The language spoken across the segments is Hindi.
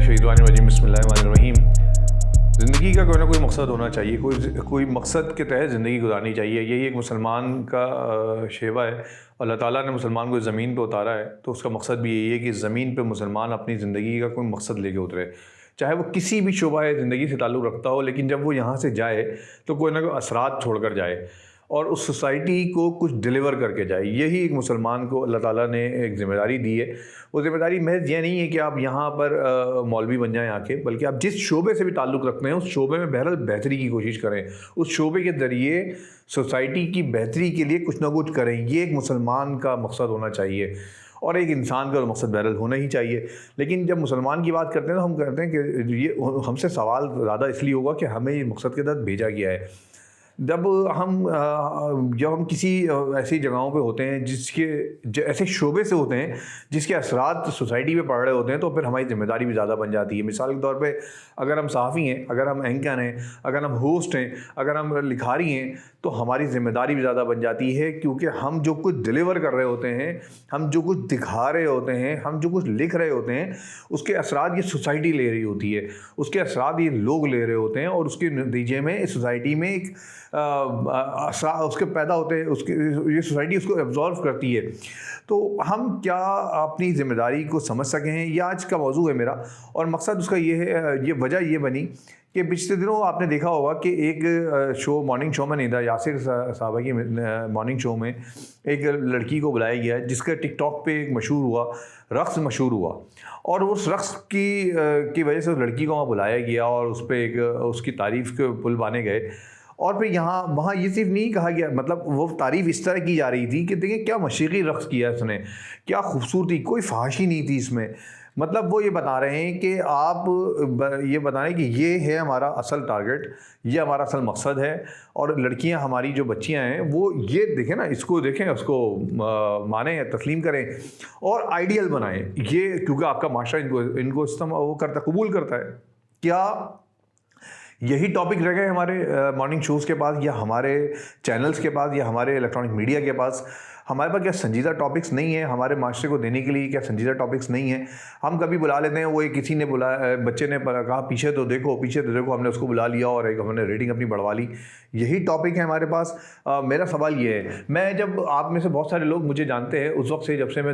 मिनशैतानिर्रजीम बिस्मिल्लाहिर्रहमानिर्रहीम। ज़िंदगी का कोई ना कोई मकसद होना चाहिए, कोई मकसद के तहत ज़िंदगी गुजारनी चाहिए। यही एक मुसलमान का शेवा है। अल्लाह ताला ने मुसलमान को ज़मीन पे उतारा है तो उसका मकसद भी यही है कि ज़मीन पे मुसलमान अपनी ज़िंदगी का कोई मकसद लेके उतरे, चाहे वो किसी भी शोबा ज़िंदगी से ताल्लुक़ रखता हो, लेकिन जब वो यहाँ से जाए तो कोई ना कोई असरात छोड़ कर जाए और उस सोसाइटी को कुछ डिलीवर करके जाए। यही एक मुसलमान को अल्लाह ताला ने एक ज़िम्मेदारी दी है। वो ज़िम्मेदारी महज ये नहीं है कि आप यहाँ पर मौलवी बन जाएँ आके, बल्कि आप जिस शोबे से भी ताल्लुक़ रखते हैं उस शोबे में बहरहाल बेहतरी की कोशिश करें, उस शोबे के ज़रिए सोसाइटी की बेहतरी के लिए कुछ ना कुछ करें। ये एक मुसलमान का मकसद होना चाहिए और एक इंसान का मकसद बहरहाल होना ही चाहिए। लेकिन जब मुसलमान की बात करते हैं तो हम कहते हैं कि ये हमसे सवाल ज़्यादा इसलिए होगा कि हमें ये मकसद के तहत भेजा गया है। जब हम किसी ऐसी जगहों पे होते हैं ऐसे शोबे से होते हैं जिसके असरात सोसाइटी पे पड़ रहे होते हैं, तो फिर हमारी ज़िम्मेदारी भी ज़्यादा बन जाती है। मिसाल के तौर पे अगर हम सहाफ़ी हैं, अगर हम एंकर हैं, अगर हम होस्ट हैं, अगर हम लिखारी हैं, तो हमारी ज़िम्मेदारी भी ज़्यादा बन जाती है, क्योंकि हम जो कुछ डिलीवर कर रहे होते हैं, हम जो कुछ दिखा रहे होते हैं, हम जो कुछ लिख रहे होते हैं, उसके असरात ये सोसाइटी ले रही होती है, उसके असरात ये लोग ले रहे होते हैं और उसके नतीजे में सोसाइटी में एक उसके पैदा होते हैं, ये सोसाइटी उसको एब्जॉर्व करती है। तो हम क्या अपनी ज़िम्मेदारी को समझ सकें, ये आज का मौजू है मेरा। और मकसद उसका ये है, ये वजह ये बनी कि पिछले दिनों आपने देखा होगा कि एक शो, मॉर्निंग शो में नहीं था, यासिर साहबा की मॉर्निंग शो में एक लड़की को बुलाया गया जिसका टिकटॉक पे एक मशहूर हुआ, रक़्स मशहूर हुआ, और उस रक़्स की वजह से उस लड़की को वहाँ बुलाया गया और उस पर एक उसकी तारीफ़ के पुल बाने गए। और फिर वहाँ ये सिर्फ नहीं कहा गया, मतलब वो तारीफ़ इस तरह की जा रही थी कि देखिए क्या मशीक़ी रक़्स किया इसने, क्या खूबसूरती, कोई फहाशी नहीं थी इसमें। मतलब वो ये बता रहे हैं कि आप ये बता रहे हैं कि ये है हमारा असल टारगेट, ये हमारा असल मकसद है, और लड़कियां, हमारी जो बच्चियां हैं, वो ये देखें ना, इसको देखें, उसको माने, तस्लीम करें और आइडियल बनाएं ये, क्योंकि आपका माशरा इनको वो करता, कबूल करता है। क्या यही टॉपिक रह गए हमारे मॉर्निंग शोज़ के पास, या हमारे चैनल्स के पास, या हमारे इलेक्ट्रॉनिक मीडिया के पास? हमारे पास क्या संजीदा टॉपिक्स नहीं है हमारे माशरे को देने के लिए? क्या संजीदा टॉपिक्स नहीं है? हम कभी बुला लेते हैं, वो एक किसी ने बुलाया, बच्चे ने कहा पीछे तो देखो, पीछे तो देखो, हमने उसको बुला लिया और एक हमने रेटिंग अपनी बढ़वा ली। यही टॉपिक है हमारे पास। मेरा सवाल ये है, मैं जब, आप में से बहुत सारे लोग मुझे जानते हैं उस वक्त से, जब से मैं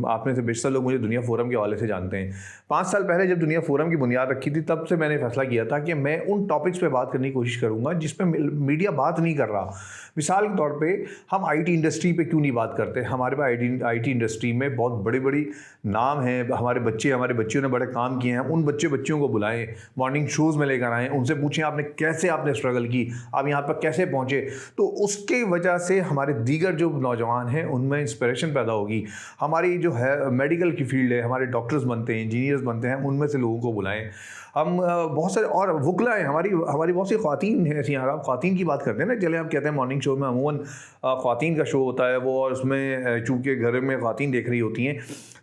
आप में से बेशतर लोग मुझे दुनिया फोरम के हवाले से जानते हैं। 5 साल पहले जब दुनिया फोरम की बुनियाद रखी थी, तब से मैंने फैसला किया था कि मैं उन टॉपिक्स पे बात करने की कोशिश करूँगा जिस पे मीडिया बात नहीं कर रहा। मिसाल के तौर पे हम IT इंडस्ट्री पे क्यों नहीं बात करते? हमारे पास IT इंडस्ट्री में बहुत बड़ी बड़ी नाम हैं, हमारे बच्चियों ने बड़े काम किए हैं। उन बच्चियों को बुलाएं, मॉर्निंग शोज़ में लेकर आएँ, उनसे पूछें आपने स्ट्रगल की, आप यहाँ पर कैसे पहुँचे। तो उसके वजह से हमारे दीगर जो नौजवान हैं उनमें इंस्पिरेशन पैदा होगी। हमारी जो है मेडिकल की फील्ड है, हमारे डॉक्टर्स बनते हैं, इंजीनियर्स बनते हैं, उनमें से लोगों को बुलाएं। हम बहुत सारे और वुकला हैं, हमारी बहुत सी ख़वातीन हैं ऐसी। आप ख़वातीन की बात करते हैं ना, चले आप कहते हैं मॉर्निंग शो में अमूमन ख़वातीन का शो होता है वो, और उसमें चूँकि घर में ख़वातीन देख रही होती हैं,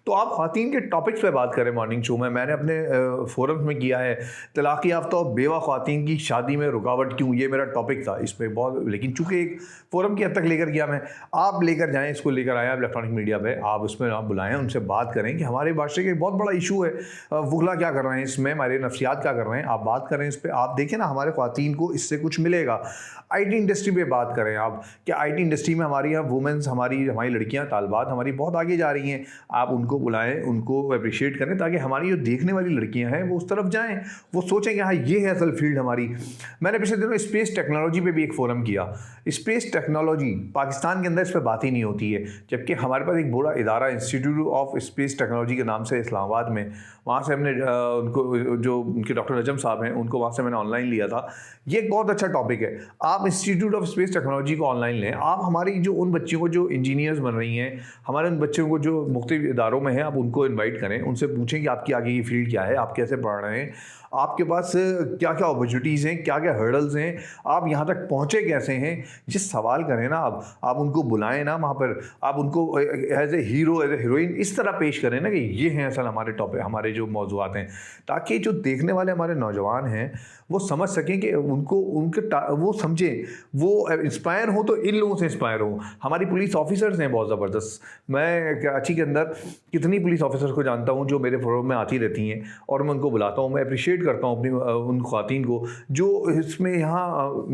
तो आप ख़वातीन के टॉपिक्स पे बात करें मॉर्निंग शो में। मैंने अपने फोरम्स में किया है, तलाक़ याफ़्ता और बेवा ख़वातीन की शादी में रुकावट क्यों, ये मेरा टॉपिक था इस पर बहुत। लेकिन चूँकि एक फ़ोरम की हद तक लेकर गया मैं, आप लेकर जाएँ, इसको लेकर आएँ आप इलेक्ट्रॉनिक मीडिया पर, आप उसमें आप बुलाएँ, उनसे बात करें कि हमारे माशरे का एक बहुत बड़ा इशू है, वुकला क्या कर रहे हैं इसमें, हमारे नफ्सियात क्या कर रहे हैं, आप बात करें इस पर। आप देखें ना, हमारे ख़वातीन को इससे कुछ मिलेगा। IT इंडस्ट्री पे बात करें आप, क्या IT इंडस्ट्री में हमारी यहाँ वुमेंस, हमारी लड़कियाँ, तालबात हमारी बहुत आगे जा रही हैं। आप उनको बुलाएं, उनको अप्रिशिएट करें, ताकि हमारी जो देखने वाली लड़कियाँ हैं वो उस तरफ जाएं, वो सोचें कि हाँ ये है असल फील्ड हमारी। मैंने पिछले दिनों स्पेस टेक्नोलॉजी पे भी एक फ़ोरम किया। स्पेस टेक्नोलॉजी पाकिस्तान के अंदर इस पर बात ही नहीं होती है, जबकि हमारे पास एक बड़ा इदारा इंस्टीट्यूट ऑफ स्पेस टेक्नोलॉजी के नाम से इस्लामाबाद में, वहाँ से हमने उनको, जो उनके डॉक्टर नजम साहब हैं, उनको वहाँ से मैंने ऑनलाइन लिया था। ये एक बहुत अच्छा टॉपिक है। आप इंस्टीट्यूट ऑफ स्पेस टेक्नोलॉजी को ऑनलाइन लें। आप हमारी जो उन बच्चियों को जो इंजीनियर्स बन रही हैं, हमारे उन बच्चों को जो मुख्तलिफ इदारों में हैं, आप उनको इन्वाइट करें, उनसे पूछें कि आपकी आगे की फील्ड क्या है, आप कैसे पढ़ रहे हैं, आपके पास क्या क्या अपॉर्चुनिटीज़ हैं, क्या क्या हर्डल्स हैं, आप यहाँ तक पहुँचे कैसे हैं। जिस सवाल करें ना, आप उनको बुलाएं ना, वहाँ पर आप उनको as a hero, as a heroine इस तरह पेश करें ना कि ये हैं असल हमारे टॉपिक, हमारे जो मौज़ूआत हैं, ताकि जो देखने वाले हमारे नौजवान हैं वो समझ सकें कि वो समझें, वो इंस्पायर हो तो इन लोगों से इंस्पायर हो। हमारी पुलिस ऑफिसर्स हैं बहुत ज़बरदस्त। मैं कराची के अंदर कितनी पुलिस ऑफिसर्स को जानता हूँ जो मेरे फोरम में आती रहती हैं और मैं उनको बुलाता हूँ। मैं अप्रिशिएट करता हूँ अपनी उन ख़वातीन को जो इसमें यहाँ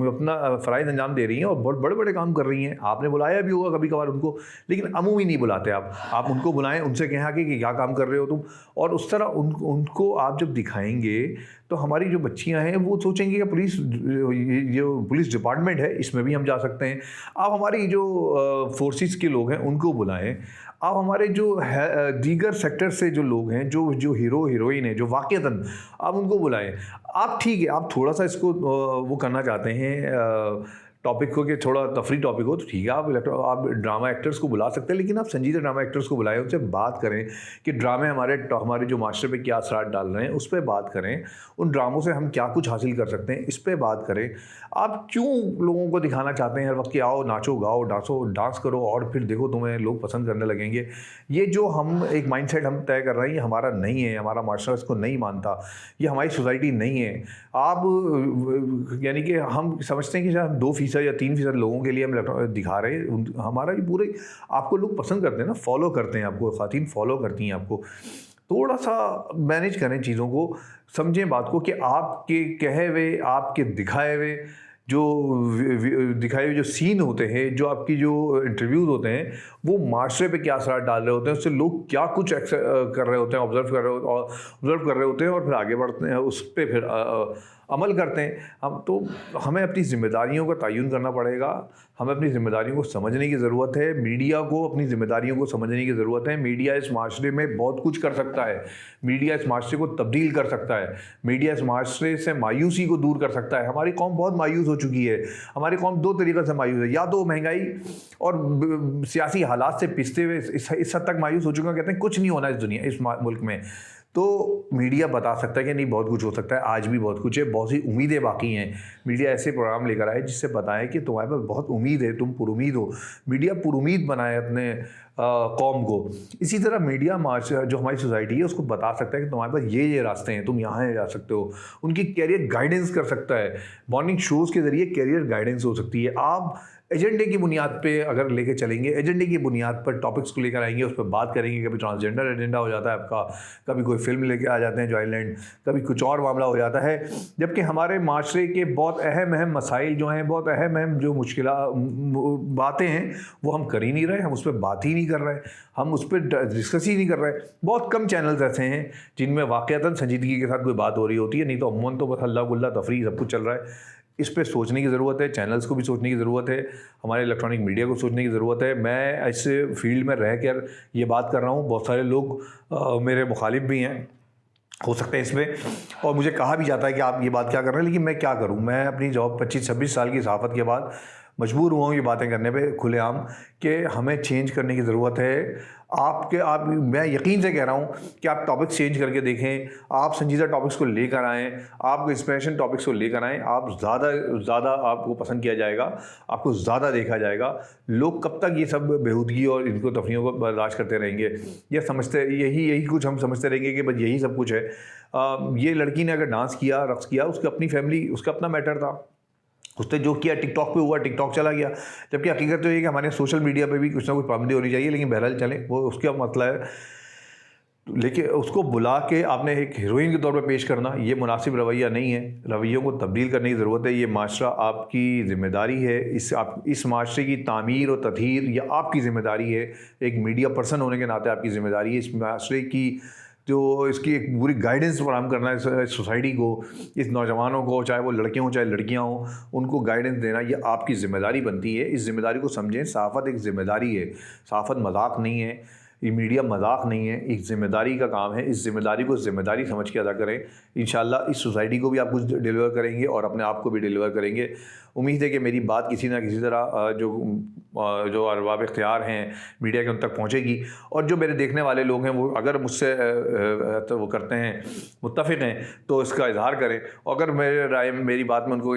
अपना फ़राइज़ अंजाम दे रही हैं और बहुत बड़े बड़े काम कर रही हैं। आपने बुलाया भी होगा कभी कभार उनको, लेकिन अमूमी नहीं बुलाते आप उनको बुलाएं, उनसे कहें आके कि क्या काम कर रहे हो तुम, और उस तरह उनको आप जब दिखाएंगे तो हमारी जो बच्चियां हैं वो सोचेंगी कि पुलिस, जो पुलिस डिपार्टमेंट है इसमें भी हम जा सकते हैं। आप हमारी जो फोर्सेस के लोग हैं उनको बुलाएं, आप हमारे जो है दीगर सेक्टर से जो लोग हैं, जो हीरो हीरोइन है जो वाक़तन, आप उनको बुलाएं। आप ठीक है, आप थोड़ा सा इसको वो करना चाहते हैं टॉपिक को कि थोड़ा तफरी टॉपिक हो तो ठीक है, आप ड्रामा एक्टर्स को बुला सकते हैं, लेकिन आप संजीदा ड्रामा एक्टर्स को बुलाएं, उनसे बात करें कि ड्रामे हमारे जो माशरे पे क्या असरात डाल रहे हैं, उस पर बात करें। उन ड्रामों से हम क्या कुछ हासिल कर सकते हैं, इस पर बात करें। आप क्यों लोगों को दिखाना चाहते हैं हर वक्त कि आओ नाचो गाओ डांस करो और फिर देखो तुम्हें लोग पसंद करने लगेंगे? ये जो हम एक माइंडसेट हम तय कर रहे हैं ये हमारा नहीं है, हमारा माशरा इसको नहीं मानता, ये हमारी सोसाइटी नहीं है। आप यानी कि हम समझते हैं कि शायद 2% या 3% लोगों के लिए हम दिखा रहे हैं, हमारा ये पूरे आपको लोग पसंद करते हैं ना, फॉलो करते हैं आपको, ख़वातीन फॉलो करती हैं आपको। थोड़ा सा मैनेज करें चीज़ों को, समझें बात को कि आपके कहे हुए, आपके दिखाए हुए जो सीन होते हैं, जो आपकी जो इंटरव्यूज़ होते हैं, वो माशरे पे क्या असर डाल रहे होते हैं, उससे लोग क्या कुछ कर रहे होते हैं, ऑब्ज़र्व कर रहे होते हैं और फिर आगे बढ़ते हैं, उस पर फिर अमल करते हैं। हमें अपनी ज़िम्मेदारियों का तयन करना पड़ेगा, हमें अपनी ज़िम्मेदारियों को समझने की ज़रूरत है, मीडिया को अपनी ज़िम्मेदारियों को समझने की ज़रूरत है। मीडिया इस माशरे में बहुत कुछ कर सकता है, मीडिया इस माशरे को तब्दील कर सकता है, मीडिया इस माशरे से मायूसी को दूर कर सकता है। हमारी कौम बहुत मायूस हो चुकी है, हमारी कौम 2 तरीक़े से मायूस है, या तो महंगाई और सियासी हालात से पिसते हुए इस हद तक मायूस हो चुके हैं, कहते हैं कुछ नहीं होना इस दुनिया, इस मुल्क में। तो मीडिया बता सकता है कि नहीं बहुत कुछ हो सकता है, आज भी बहुत कुछ है, बहुत सी उम्मीदें बाकी हैं। मीडिया ऐसे प्रोग्राम लेकर आए जिससे बताएं कि तुम्हारे पास बहुत उम्मीद है, तुम पुरुमीद हो। मीडिया पुरुमीद बनाए अपने कौम को। इसी तरह मीडिया जो हमारी सोसाइटी है उसको बता सकता है कि तुम्हारे पास ये रास्ते हैं, तुम यहाँ जा सकते हो। उनकी कैरियर गाइडेंस कर सकता है, मॉर्निंग शोज़ के ज़रिए कैरियर गाइडेंस हो सकती है। आप एजेंडे की बुनियाद पे अगर लेके चलेंगे, एजेंडे की बुनियाद पर टॉपिक्स को लेकर आएंगे, उस पर बात करेंगे, कभी ट्रांसजेंडर एजेंडा हो जाता है आपका, कभी कोई फिल्म लेके आ जाते हैं जो आइलैंड, कभी कुछ और मामला हो जाता है, जबकि हमारे माशरे के बहुत अहम मसाइल जो हैं, बहुत अहम जो बातें हैं वो हम कर ही नहीं रहे, हम उस पर बात ही नहीं कर रहे, हम उस पर डिस्कस ही नहीं कर रहे। बहुत कम चैनल्स ऐसे हैं जिनमें वाक़तन संजीदगी के साथ कोई बात हो रही होती है, नहीं तो अमूमन तो बस हल्ला गुल्ला तफरीह सब कुछ चल रहा है। इस पे सोचने की ज़रूरत है, चैनल्स को भी सोचने की ज़रूरत है, हमारे इलेक्ट्रॉनिक मीडिया को सोचने की ज़रूरत है। मैं इस फील्ड में रह कर ये बात कर रहा हूँ, बहुत सारे लोग मेरे मुखालिफ भी हैं हो सकते हैं इसमें, और मुझे कहा भी जाता है कि आप ये बात क्या कर रहे हैं, लेकिन मैं क्या करूँ, मैं अपनी जॉब 25-26 साल की सहाफ़त के बाद मजबूर हुआ हूँ ये बातें करने पे खुलेआम कि हमें चेंज करने की ज़रूरत है। मैं यकीन से कह रहा हूँ कि आप टॉपिक्स चेंज करके देखें, आप संजीदा टॉपिक्स को लेकर आएँ, आप इंस्पिरेशन टॉपिक्स को लेकर आएँ, आप ज़्यादा आपको पसंद किया जाएगा, आपको ज़्यादा देखा जाएगा। लोग कब तक ये सब बेहूदगी और इनको तफरीहों को बर्दाश्त करते रहेंगे, ये समझते यही कुछ हम समझते रहेंगे कि बस यही सब कुछ है। ये लड़की ने अगर डांस किया, रक्स किया, उसकी अपनी फैमिली, उसका अपना मैटर था, उसने जो किया टिकटॉक पे हुआ, टिकटॉक चला गया। जबकि हकीकत तो ये कि हमारे सोशल मीडिया पे भी कुछ ना कुछ पाबंदी होनी चाहिए, लेकिन बहरहाल चले, वो उसका मसला है। लेकिन उसको बुला के आपने एक हीरोइन के तौर पे पेश करना, ये मुनासिब रवैया नहीं है। रवैयों को तब्दील करने की ज़रूरत है। ये माशरा आपकी ज़िम्मेदारी है, इस माशरे की तामीर और तत्हीर ये आपकी ज़िम्मेदारी है। एक मीडिया पर्सन होने के नाते आपकी ज़िम्मेदारी है इस माशरे की, जो इसकी एक पूरी गाइडेंस फराहम करना है सोसाइटी को, इस नौजवानों को, चाहे वो लड़के हों चाहे लड़कियां हों, उनको गाइडेंस देना ये आपकी ज़िम्मेदारी बनती है। इस ज़िम्मेदारी को समझें। सहाफ़त एक ज़िम्मेदारी है, सहाफ़त मजाक नहीं है, ये मीडिया मजाक नहीं है, एक ज़िम्मेदारी का काम है। इस ज़िम्मेदारी को ज़िम्मेदारी समझ के अदा करें। इंशाअल्लाह इस सोसाइटी को भी आप कुछ डिलीवर करेंगे और अपने आप को भी डिलीवर करेंगे। उम्मीद है कि मेरी बात किसी ना किसी तरह जो अरबाब इख्तियार हैं मीडिया के उन तक पहुँचेगी, और जो मेरे देखने वाले लोग हैं वो अगर मुझसे तो वो करते हैं, मुत्तफ़िक़ हैं, तो इसका इजहार करें। अगर मेरी बात में उनको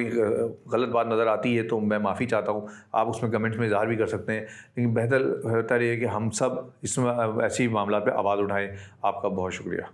गलत बात नज़र आती है तो मैं माफ़ी चाहता हूँ, आप उसमें कमेंट्स में इजहार भी कर सकते हैं। लेकिन बेहतर ये है कि हम सब इसमें ऐसी मामला पे आवाज़ उठाएँ। आपका बहुत शुक्रिया।